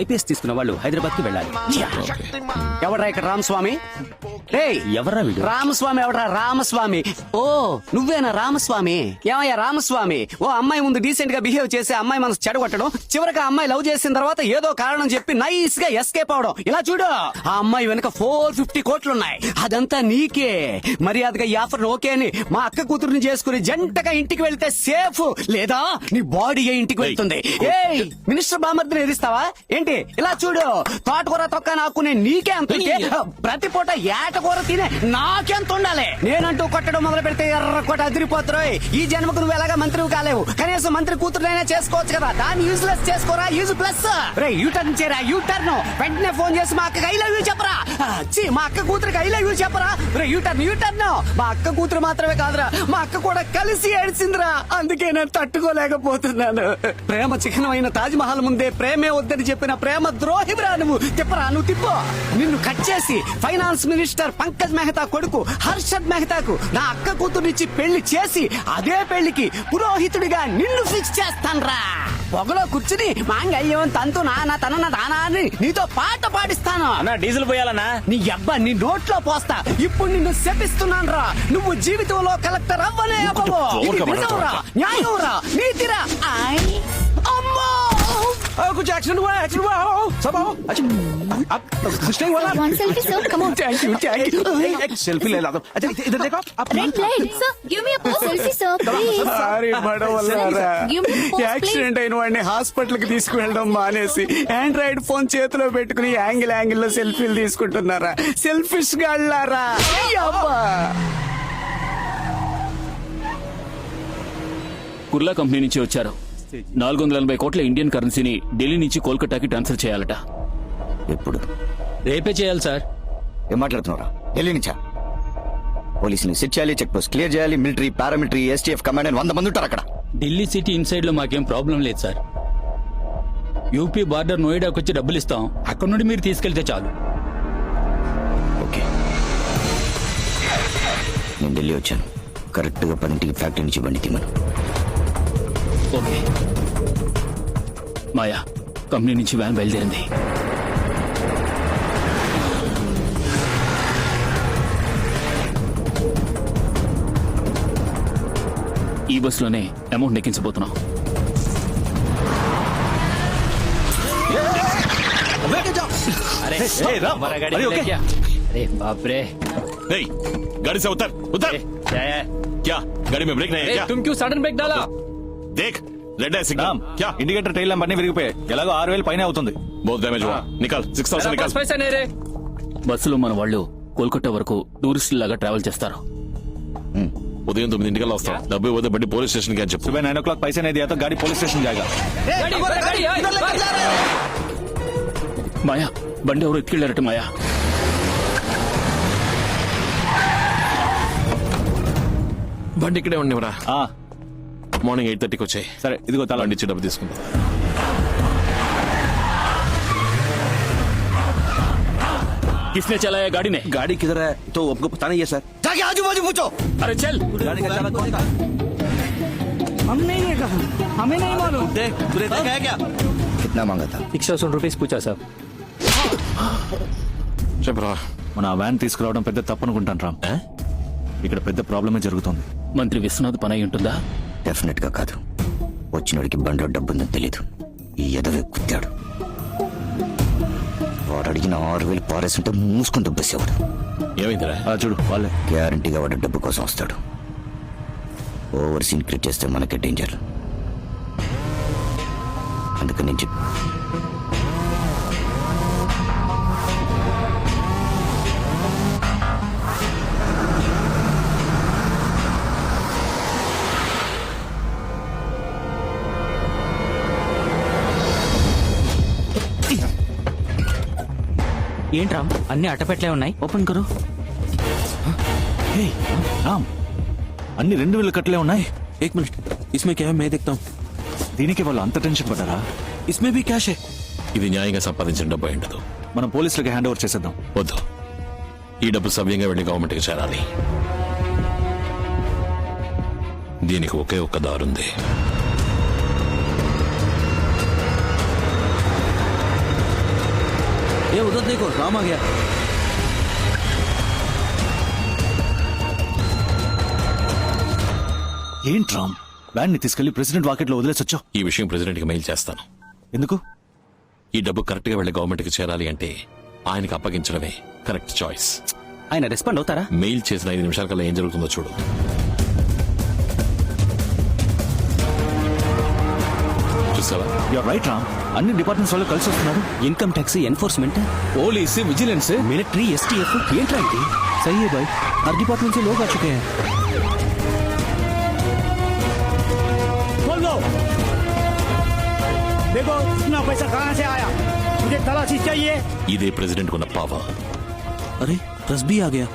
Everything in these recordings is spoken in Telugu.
ఐపీఎస్ తీసుకున్న వాళ్ళు హైదరాబాద్ కి వెళ్ళాలి. ఎవడ్రా ఇక్కడ రామస్వామి? ఎవర్రా వీడు? రామస్వామి ఎవడ్రా? రామస్వామి. ఓ నువ్వేనా రామస్వామి? ఏమయ్యా రామస్వామి, ఓ అమ్మాయి ముందు డీసెంట్ గా బిహేవ్ చేసి అమ్మాయి మనసు చెడగొట్టడం, చివరికి ఆ అమ్మాయి లవ్ చేసిన తర్వాత ఏదో కారణం చెప్పి నైస్ గా ఎస్కేప్ అవడం. ఇలా చూడు, ఆ అమ్మాయి వెనక 450 కోట్లున్నాయి. అదంతా నీకే. మర్యాదగా ఈ ఆఫర్ ఓకే అని మా అక్క కూతురుని చేసుకుని జంటగా ఇంటికి వెళ్తే సేఫ్, లేదా నీ బాడీ ఇంటికి వెళ్తుంది. ఏయ్ మినిస్టర్ బామర్దిని ఎదిస్తావా ఏంటి? ఇలా చూడు, తోటకూర తొక్క నాకునే నీకే అంత ఉంటే, ప్రతి పూట ఏటకూర తినే నాకెంత ఉండాలి? నేనంటూ కొట్టడం మొదలు పెడితే ఎర్ర కోట అదిరిపోతున్నాయి. ఈ జన్మకు నువ్వు ఎలాగా మంత్రివి కాలేవు, కనీసం మంత్రి కూతురునైనా చేసుకోవచ్చు కదా. దాన్ని యూజ్లెస్ చేసుకోరా, యూజ్ ప్లస్. రే యూటర్న్ చేయరా, యూటర్న్. వెంటనే ఫోన్ చేసి మా అక్కకి ఐ లవ్ యూ చెప్పరా. మా అక్క కూతురికి ఐ లవ్ యూ చెప్పరా. రే యూటర్న్, యూటర్న్. మా అక్క కూతురు మాత్రమే కాదురా, మా అక్క కూడా కలిసి ఏడ్చిందిరా. అందుకే నేను తట్టుకోలేకపోతున్నాను. ప్రేమ చిహ్నమైన తాజ్ మహల్ ముందే ప్రేమే వద్దని చెప్పిన ప్రేమ ద్రోహివిరా నువ్వు. తిప్పరా, నువ్వు తిప్పు. నిన్ను కట్ చేసి ఫైనాన్స్ మినిస్టర్ పంకజ్ మెహతా కొడుకు హర్షద్ మెహతాకు నా అక్క కూతురునిచ్చి పెళ్లి చేసి అదే పెళ్లికి పురోహితుడిగా నిన్ను ఫిక్స్ చేస్తాన్రా. పొగలో కూర్చుని మాంగళ్యం తంతు నాన్న తన దానా అని నీతో పాట పాడిస్తాను. అన్నా డీజిల్ పోయాలన్నా. నీ అబ్బా నీ నోట్లో పోస్తా. ఇప్పుడు నిన్ను శపిస్తున్నాను రా. నువ్వు జీవితంలో కలెక్టర్ అవ్వనే అవ్వవు. ఇది నిజంరా, న్యాయంరా, నీతిరా. అమ్మో कुछ एक्शन हुआ सब आओ. अच्छा आप कुछ नहीं हुआ ना? One selfie, sir. Come on. Thank you. एक सेल्फी ले ला दो. अच्छा इधर देखो आप. Red light. Sir, give me a pose. Selfie, sir. Please. Sorry బడవల్లారా. Give me a pose, accident అయిన వాడిని హాస్పిటల్ కి తీసుకువెళ్ళడం మానేసి ఆండ్రాయిడ్ ఫోన్ చేతిలో పెట్టుకుని యాంగిల్ లో సెల్ఫీలు తీసుకుంటున్నారా? సెల్ఫిష్ గాళ్ళారా. కుర్లా కంపెనీ నుంచి వచ్చారు. 480 కోట్ల ఇండియన్ కరెన్సీని ఢిల్లీ నుంచి కోల్కతాకి ట్రాన్స్ఫర్ చేయాలట. ఎప్పుడు? రేపే చేయాలి సార్. ఏం మాట్లాడుతున్నారా? ఢిల్లీ నుంచా? పోలీసుని సెట్ చేయాలి, చెక్ పోస్ట్ క్లియర్ చేయాలి, మిలిటరీ పారామిలిటరీ ఎస్టీఎఫ్ కమాండ్ అని 100 మంది ఉంటారు అక్కడ. ఢిల్లీ సిటీ ఇన్సైడ్ లో మాకేం ప్రాబ్లం లేదు సార్. యూపీ బార్డర్ నోయిడాకి వచ్చి డబ్బులు ఇస్తాం, అక్కడ నుండి మీరు తీసుకెళ్తే చాలు. ఓకే, నేను ఢిల్లీ వచ్చాను. కరెక్ట్ గా 10కి ఫ్యాక్టరీ నుంచి బండి తీమను. ఓకే. మాయా, కంపెనీ నుంచి వ్యాన్ బయలుదేరింది. ఈ బస్సులోనే అమౌంట్ ఎక్కించబోతున్నాం. अरे बाप रे. नहीं, गाड़ी से उतर उतर. क्या गाड़ी में ब्रेक नहीं है क्या? तुम क्यों सडन ब्रेक डाला? देख रेड है सिग्नल. क्या ఇండికేటర్ టైల్ ల్యాంప్ అన్ని విరిగిపోయాయి. ఎలాగో 6000 పైన అవుతుంది. बहुत डैमेज हुआ. निकाल 6000 निकाल. पैसा नहीं रे. బస్సులో మన వాళ్ళు కోల్కతా వరకు టూరిస్ట్ లాగా ట్రావెల్ చేస్తారు. ఉదయం 9 వస్తాం. డబ్బు ఇవ్వదే బండి పోలీస్ స్టేషన్ కి అని చెప్పు. सुबह 9 o'clock पैसे नहीं दिया तो गाड़ी पुलिस स्टेशन जाएगा. మాయా, బండి ఎవరు ఎత్తుకెళ్లారట. మాయా, బండి ఇక్కడే ఉండేవరా. మార్నింగ్ 8:30కి వచ్చాయి. సరే ఇదిగో తల. బండి ఇచ్చి డబ్బు తీసుకుందాం. किसने चलाया गाड़ी ने? गाड़ी किधर है तो आपको पता नहीं है सर. जाके आजू बाजू पूछो. अरे चल. गाड़ी का चालक कौन था? हम नहीं है कहा, हमें नहीं मालूम. देख तूने देखा है क्या? कितना मांगा था? 100 रुपीस पूछा साहब. చెప్పరా. మన వ్యాన్ తీసుకురావడం పెద్ద తప్పు అనుకుంటాను రామ్. ఇక్కడ పెద్ద ప్రాబ్లమే జరుగుతుంది. మంత్రి విశ్వనాథ్ పని అయి ఉంటుందా? డెఫినెట్ గా కాదు. వచ్చినోడికి బండిలో డబ్బుందని తెలీదు. ఈ ఎదవే కుత్తాడు. వాడు అడిగిన 6000 పారేస్తుంటే మూసుకొని దుబ్బేసేవాడు. ఏమైందిరా? చూడు వాళ్ళే. గ్యారంటీగా వాడు డబ్బు కోసం వస్తాడు. ఓవర్ సీన్ క్రియేట్ చేస్తే మనకే డేంజర్. అందుకని నేను ఏంట్రా అన్ని అట్టపెట్లే ఉన్నాయి, ఓపెన్ కరు. రామ్, అన్ని 2000 కట్లే ఉన్నాయి. एक मिनट, इसमें क्या है मैं देखता हूँ. దీనికి వాళ్ళు అంత టెన్షన్ పడ్డారా? इसमें भी कैश है. ఇది న్యాయంగా సంపాదించిన డబ్బు అయి ఉండదు. మనం పోలీసులకి హ్యాండ్ ఓవర్ చేసేద్దాం. వద్దు, ఈ డబ్బు సవ్యంగా వెళ్లి గవర్నమెంట్ కి చేరాలి. దీనికి ఒకే ఒక్క దారుంది. ये उधर देखो राम आ गया. ఏంటి రామ్ వ్యాన్ ని తీసుకెళ్లి ప్రెసిడెంట్ వాకెట్ లో వదిలేసొచ్చావు? ఈ విషయం ప్రెసిడెంట్ కి మెయిల్ చేస్తాను. ఎందుకు? ఈ డబ్బు కరెక్ట్ గా వెళ్ళి గవర్నమెంట్ కి చేరాలి అంటే ఆయనకి అప్పగించడమే కరెక్ట్ చాయిస్. ఆయన రెస్పాండ్ అవుతారా? మెయిల్ చేసిన 5 నిమిషాల కల్లా ఏం జరుగుతుందో చూడు. చూసావా? యూర్ రైట్ రామ్, అన్ని డిపార్ట్మెంట్స్ వాళ్ళు కలిసి వస్తున్నారు. Income tax, enforcement, police, vigilance, military, STF ఏంట్రా ఇది? सही है भाई, हर डिपार्टमेंट से लोग आ चुके हैं. देखो इतना पैसा कहाँ से आया, मुझे तलाशी चाहिए. ఇదే ప్రెసిడెంట్ ఉన్న పవర్. अरे रस भी आ गया.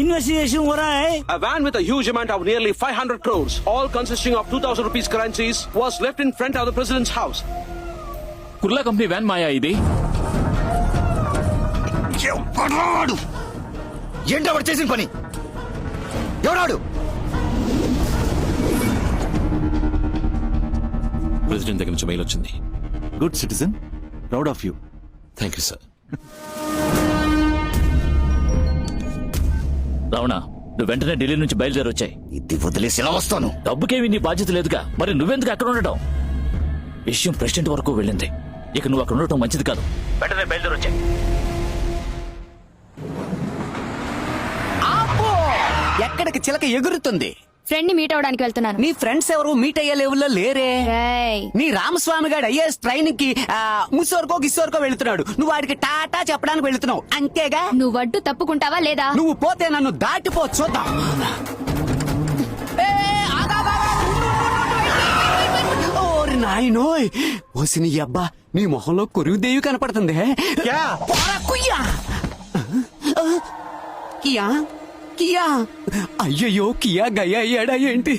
इन्वेस्टिगेशन हो रहा है. A van with a huge amount of nearly 500 crores, all consisting of 2,000 rupees currencies, was left in front of the president's house. Kurla company van మాయా ఇది. ఎవడాడు? ఏంటవాడు చేసిన పని? ఎవడాడు? ప్రెసిడెంట్ దగ్గర నుంచి మెయిల్ వచ్చింది. Good citizen, proud of you. Thank you sir. Ravana, నువ్వు వెంటనే ఢిల్లీ నుంచి బయలుదేరి వచ్చాయి. ఇది వదిలేసి ఎలా వస్తాను? డబ్బుకేమి నీ బాధ్యత లేదుగా, మరి నువ్వెందుకు అక్కడ ఉండటం? విషయం ప్రెసిడెంట్ వరకు వెళ్ళింది, ఇక నువ్వు అక్కడ ఉండటం మంచిది కాదు. వెంటనే బయలుదేరి వచ్చాయి. ఆపో! ఎక్కడికి చిలక ఎగురుతుంది? ఫ్రెండ్ ని మీట్ అవడానికి వెళ్తున్నాను. నీ ఫ్రెండ్స్ ఎవరు మీట్ అయ్యే లెవెల్లో లేరే. రేయ్, నీ రామస్వామి గారు ఐఏఎస్ ట్రైనింగ్ కి ముసోర్కో గిస్సోర్కో వెళ్తున్నాడు. నువ్వు వాడికి టాటా చెప్పడానికి వెళ్తున్నావు అంతేగా? నువ్వు అడ్డు తప్పుకుంటావా లేదా? నువ్వు పోతే నన్ను దాటిపో, చూద్దాం. ఏ, ఆగు. ఓరి నాయనోయ్, ఓసి నీ అబ్బా, నీ మొహంలో కొరువు దేవి కనపడుతుంది. పోరా, కుయ్యా. కియా కియా, అయ్యయ్యో కియా గయా అయ్యాడా ఏంటి?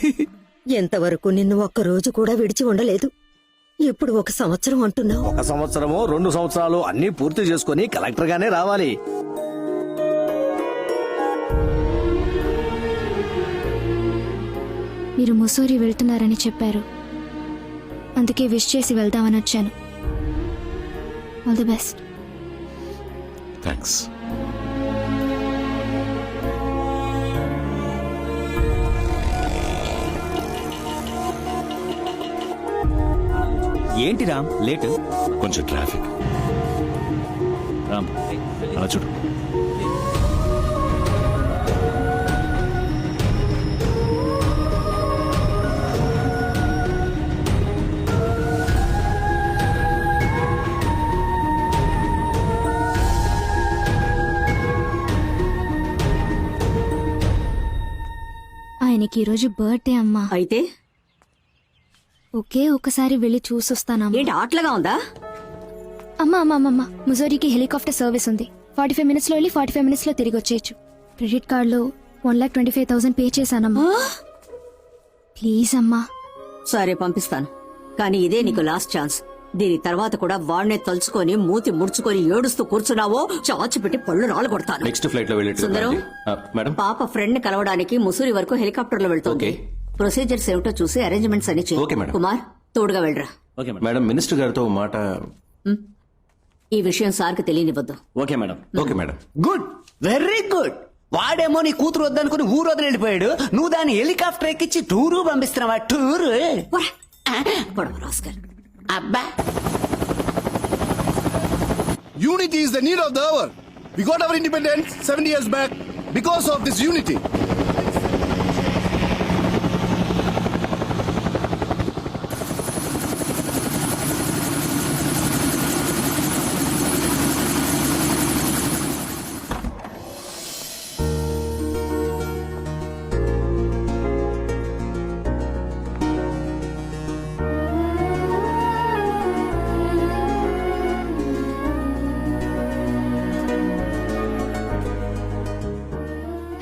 ఎంతవరకు నిన్ను ఒక్క రోజు కూడా విడిచి ఉండలేదు, ఇప్పుడు 1 సంవత్సరం అంటున్నావు. 1 సంవత్సరమో 2 సంవత్సరాలు అన్ని పూర్తి చేసుకుని కలెక్టర్ గానే రావాలి. మీరు ముసోరి వెళ్తున్నారని చెప్పారు, అందుకే విష్ చేసి వెళ్దామని వచ్చాను. All the best. థ్యాంక్స్. ఏంటి రామ్ లేట్? కొంచెం ట్రాఫిక్. రామ్ అలా చూడు. ఆయనకి ఈరోజు బర్త్డే అమ్మా. అయితే ఒకే ఒకసారి వెళ్ళి చూసొస్తానమ్మా. ఏంటి ఆటలుగా ఉందా? అమ్మా, ముజోరీకి హెలికాప్టర్ సర్వీస్ ఉంది. 45 మినిట్స్ లో వెళ్ళి 45 మినిట్స్ లో తిరిగి వచ్చేయచ్చు. క్రెడిట్ కార్డ్ లో 1,25,000 పే చేశానమ్మా. ప్లీజ్ అమ్మా. సరే పంపిస్తాను, కానీ ఇదే నీకు లాస్ట్ ఛాన్స్. దీని తర్వాత కూడా వాడినే తలుచుకొని మూతి ముడుచుకొని ఏడుస్తూ కూర్చున్నావో చాచి పెట్టి పళ్ళు రాళ్ళు కొడతాను. నెక్స్ట్ ఫ్లైట్ లో సుందరం, మేడం. పాప ఫ్రెండ్ ని కలవడానికి ముసూరి వరకు హెలికాప్టర్ లో వెళ్తుంది. ప్రొసీజర్స్ ఏమిటో చూసి అరేంజ్మెంట్స్ అన్ని చెయ్యి. Okay madam. కుమార్, తోడుగా వెళ్ళరా. మేడం, మినిస్టర్ గారితో మాట. ఈ విషయం సార్కి తెలియనివ్వద్దు. Okay madam. Okay madam. Good, very good. వాడేమో నీ కూతురు వద్దనుకుని ఊరు వదిలి వెళ్ళిపోయాడు. నువ్వు దాన్ని హెలికాప్టర్ ఎక్కించి టూరు పంపిస్తున్నావా? టూరు గొడవ రాస్కర్. అబ్బా, Unity is the need of the hour. We got our independence 70 years back because of this unity.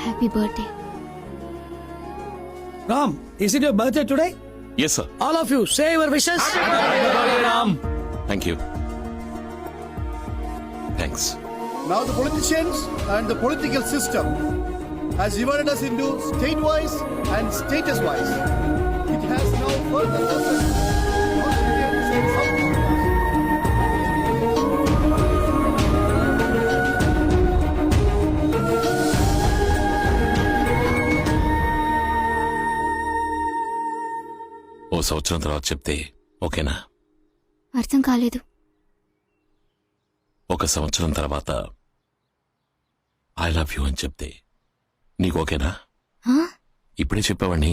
Happy birthday. Ram, is it your birthday today? Yes, sir. All of you, say your wishes. Thank you. Thanks. Now the politicians and the political system has divided us into state-wise and status-wise. It has now further lessened ఓ సంవత్సరం తర్వాత చెప్తే ఓకేనా? అర్థం కాలేదు. ఒక సంవత్సరం తర్వాత ఐ లవ్ యూ అని చెప్తే నీకు ఓకేనా? ఆ? ఇప్పుడే చెప్పావని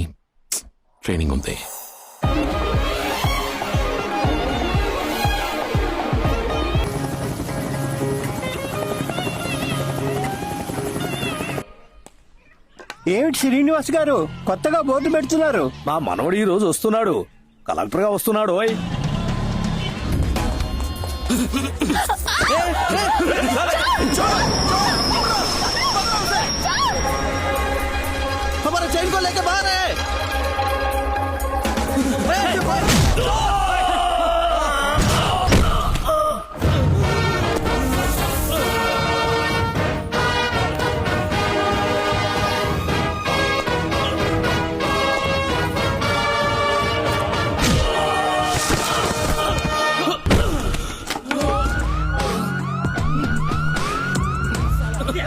ట్రైనింగ్ ఉంది. ఏమిటి శ్రీనివాస్ గారు కొత్తగా బోర్డు పెడుతున్నారు? మా మనవడు ఈ రోజు వస్తున్నాడు, కలెక్టర్ గా వస్తున్నాడు. ఓయ్ हमारा चैन को लेके बाहर है।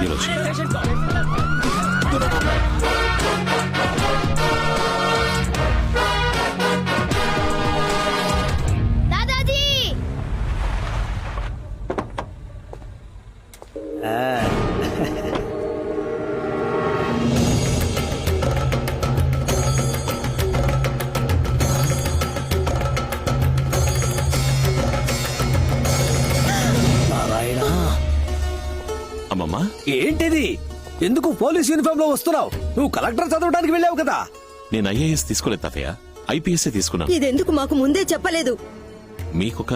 ఈరోజు దాదాజీ నారాయణ, అమ్మమ్మా, ఏంటిది? ఎందుకు పోలీస్ యూనిఫామ్ లో వస్తున్నావు? నువ్వు కలెక్టర్ చదవడానికి వెళ్ళావు కదా. నేను ఐఏఎస్ తీసుకోలేదు తాతయ్య, ఐపీఎస్ తీసుకున్నాను. ఇదెందుకు మాకు ముందే చెప్పలేదు? మీకొక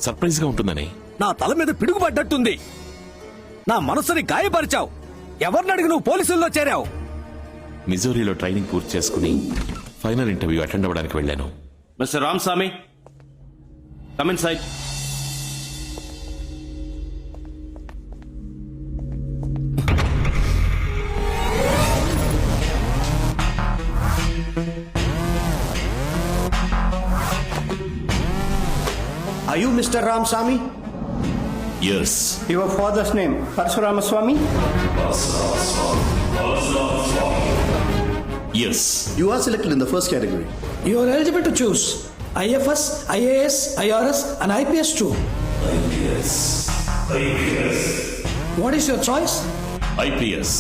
సర్ప్రైజ్ గా ఉంటుందని. నా తల మీద పిడుగు పడ్డట్టుంది. నా మనసుని గాయపరిచావు. ఎవరిని అడిగి నువ్వు పోలీసుల్లో చేరావు? మిజోరీలో ట్రైనింగ్ పూర్తి చేసుకుని ఫైనల్ ఇంటర్వ్యూ అటెండ్ అవ్వడానికి వెళ్ళాను. Mister Ramaswamy, come inside. Are you Mr. Ramaswamy? Yes, Your father's name, Parshuramaswamy? Yes. You are selected in the first category. You are eligible to choose IFS, IAS, IRS and IPS too. What is your choice? IPS.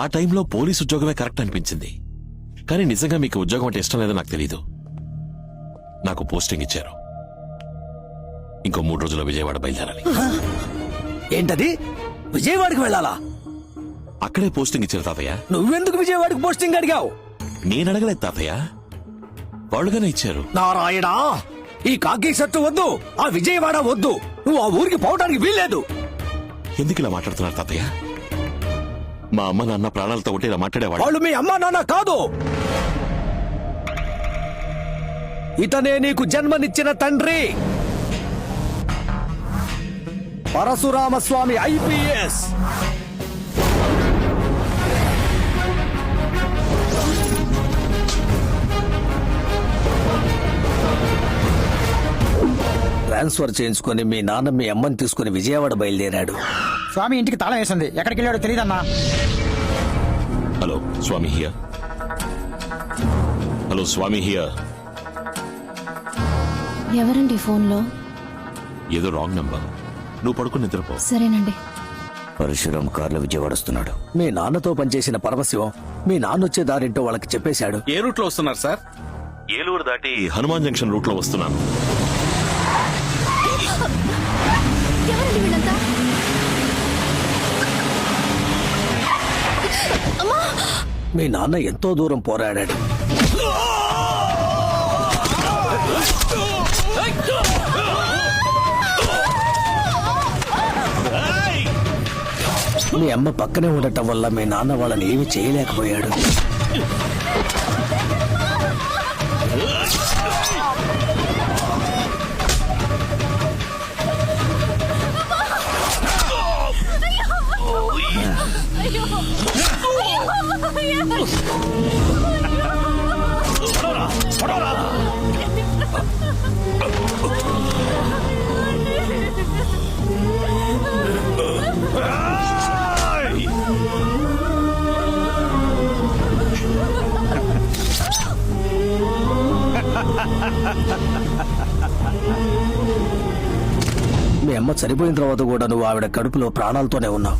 ఆ టైంలో పోలీస్ ఉద్యోగమే కరెక్ట్ అనిపించింది. కానీ నిజంగా మీకు ఉద్యోగం అంటే ఇష్టం లేదో నాకు తెలీదు. నాకు పోస్టింగ్ ఇచ్చారు. ఇంకో 3 రోజుల్లో విజయవాడ బయలుదేరాలి. ఏంటది? విజయవాడకి వెళ్ళాలా? అక్కడే పోస్టింగ్ ఇచ్చారు తాతయ్య. నువ్వెందుకు విజయవాడకి పోస్టింగ్ అడిగావు? నేను అడగలేదు తాతయ్య, వాళ్ళుగానే ఇచ్చారు. నారాయణ, ఈ కాకి షర్టు వద్దు, ఆ విజయవాడ వద్దు. నువ్వు ఆ ఊరికి పోవడానికి వీల్లేదు. ఎందుకు ఇలా మాట్లాడుతున్నారు తాతయ్య? మా అమ్మ నాన్న ప్రాణాలతో ఉంటే ఇలా మాట్లాడేవాడు. వాళ్ళు మీ అమ్మా నాన్న కాదు. ఇతనే నీకు జన్మనిచ్చిన తండ్రి, పరశురామస్వామి ఐపీఎస్. ట్రాన్స్ఫర్ చేయించుకొని మీ నాన్న మీ అమ్మని తీసుకుని విజయవాడ బయలుదేరాడు. స్వామి ఇంటికి తాళం వేసింది, ఎక్కడికి వెళ్ళాడో తెలియదన్నా. Hello Swami here. Hello Swami here. ఎవరండి ఫోన్లో? ఏదో రాంగ్ నంబర్. నువ్వు పడుకుని నిద్రపో. సరేనండి. పరశురామ్ కార్లో విజయవాడ వస్తున్నాడు. మీ నాన్నతో పనిచేసిన పరమశివం మీ నాన్న వచ్చే దారింటో వాళ్ళకి చెప్పేశాడు. ఏ రూట్ లో వస్తున్నారు సార్? ఏలూరు దాటి హనుమాన్ జంక్షన్ రూట్ లో వస్తున్నాను. ఎవరండి వీళ్ళంతా? మీ నాన్న ఎంతో దూరం పోరాడాడు. మీ అమ్మ పక్కనే ఉండటం వల్ల మీ నాన్న వాళ్ళని ఏమీ చేయలేకపోయాడు. మీ అమ్మ చనిపోయిన తర్వాత కూడా నువ్వు ఆవిడ కడుపులో ప్రాణాలతోనే ఉన్నావు.